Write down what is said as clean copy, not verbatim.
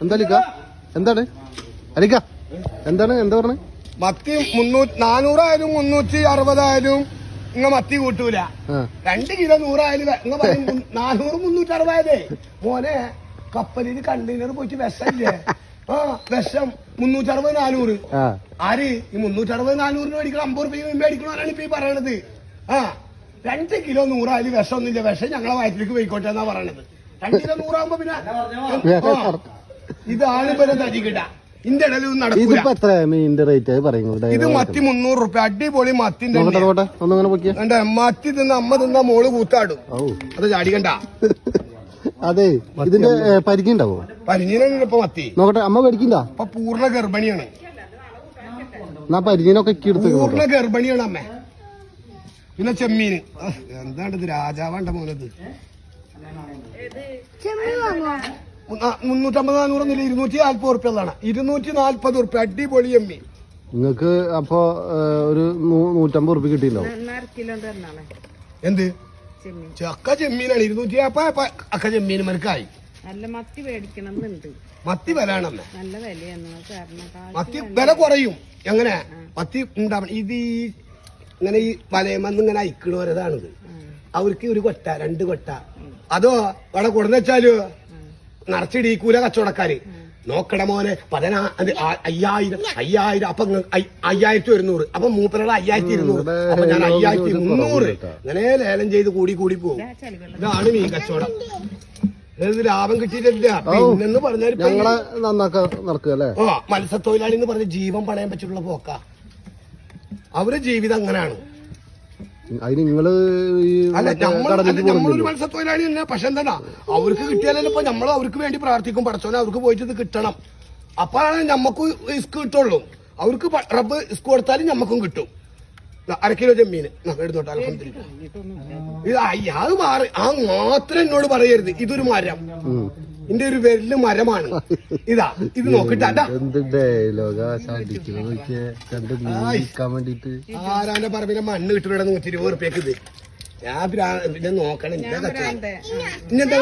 എന്താ അലിക്ക? എന്താണ് അലിക്ക? എന്താണ് എന്താ പറഞ്ഞ? മത്തി 400 ആയാലും 360 ആയാലും ഇങ്ങ മത്തി കൂട്ടൂല. 2 കിലോ 100 ആയാലും 400 360 ആയതേ മോനെ. കപ്പലിൽ കണ്ടെയ്നർ പോയിട്ട് വിഷമില്ലേ? വിഷം 360 400. ആര് ഈ 360 400 മേടിക്കണം? 50 രൂപ മേടിക്കണോരാണ് ഇപ്പൊ ഈ പറയണത്. 2 കിലോ 100 ആയാലും വിഷമൊന്നുമില്ല. വിഷം ഞങ്ങളെ വയറ്റിലേക്ക് പോയിക്കോട്ടെ എന്നാ പറയണത്. 2 കിലോ 100 ആകുമ്പോ പിന്നെ ഇതാണ് ഇപ്പൊ തരികിട. ഇന്റെ ഇടയിൽ നടക്കൂല. ഇത് മത്തി 300 രൂപ. അടിപൊളി മത്തി. മത്തി തിന്ന അമ്മ തിന്ന മോള് കൂത്താടും. അത് ചാടിക്കണ്ട. അതെ, ഇതിന്റെ പരിചയം ഉണ്ടാവോ? പരിചയം ഇപ്പൊ മത്തി നോക്കട്ടെ. അമ്മ മേടിക്കണ്ട. ഇപ്പൊ പൂർണ്ണ ഗർഭിണിയാണ്. പരിചയനൊക്കെ പൂർണ്ണ ഗർഭിണിയാണ് അമ്മ. പിന്നെ ചെമ്മീന് എന്താണ് ഇത്? രാജാവാണ്ട മോനത്. 350 400 240 ഉറുപ്പ്യ ഉള്ളതാണ്. 240 ഉറുപ്പ്യ. അടിപൊളി ചെമ്മീൻ. നിങ്ങക്ക് അപ്പൊ ഒരു 150 ഉറുപ്പ്യ കിട്ടിയിട്ടുണ്ടാവും. എന്ത് ചക്ക ചെമ്മീനാണ് 250. അക്ക ചെമ്മീന് മനക്കായി. മത്തി വിലയാണമ്മ. മത്തി വില കുറയും. എങ്ങനെ മത്തി ഉണ്ടാവണം? ഇത് ഇങ്ങനെ ഈ വലയമെന്ന് ഇങ്ങനെ അയക്കണോരതാണിത്. അവർക്ക് ഒരു കൊട്ട 2 കൊട്ട. അതോ അവിടെ കൊടുന്നെച്ചാല് നിറച്ചിടീക്കൂല കച്ചവടക്കാര്. നോക്കട മോനെ 5000 അപ്പൊ 5100. അപ്പൊ മൂപ്പരുടെ 5200. അപ്പൊ ഞാൻ 5300. ഇങ്ങനെ ലേലം ചെയ്ത് കൂടി കൂടി പോകും. ഇതാണ് മീൻ കച്ചവടം. ഇത് ലാഭം കിട്ടിയിട്ടില്ല. പിന്നെന്ന് പറഞ്ഞാൽ മത്സ്യത്തൊഴിലാളി എന്ന് പറഞ്ഞ ജീവൻ പണയാൻ പറ്റിയുള്ള പോക്ക. അവരുടെ ജീവിതം അങ്ങനെയാണ്. നമ്മളൊരു മത്സ്യത്തൊഴിലാളി തന്നെ. പക്ഷെ എന്താ അവർക്ക് കിട്ടിയാലല്ലോ ഇപ്പൊ നമ്മൾ അവർക്ക് വേണ്ടി പ്രാർത്ഥിക്കും. പടച്ചോനെ അവർക്ക് പോയിട്ട് ഇത് കിട്ടണം. അപ്പാണ് ഞമ്മക്ക് റിസ്ക് കിട്ടുള്ളൂ. അവർക്ക് റബ്ബ് റിസ്ക് കൊടുത്താലും ഞമ്മക്കും കിട്ടും. 1/2 കിലോ ചെമ്മീന് എടുത്തോട്ടെ. ഇത് അത് മാറി. മാത്രം എന്നോട് പറയരുത് ഇതൊരു മരം. എന്റെ ഒരു വലിയ മരമാണ്. ഇത് നോക്കിട്ടാ. ആരാന്റെ പറമ്പിലെ മണ്ണ് കിട്ടുന്ന 120 ഉറുപ്പ്യക്ക് ഇത്. ഞാൻ പിന്നെ നോക്കണം. ഇന്നെന്താ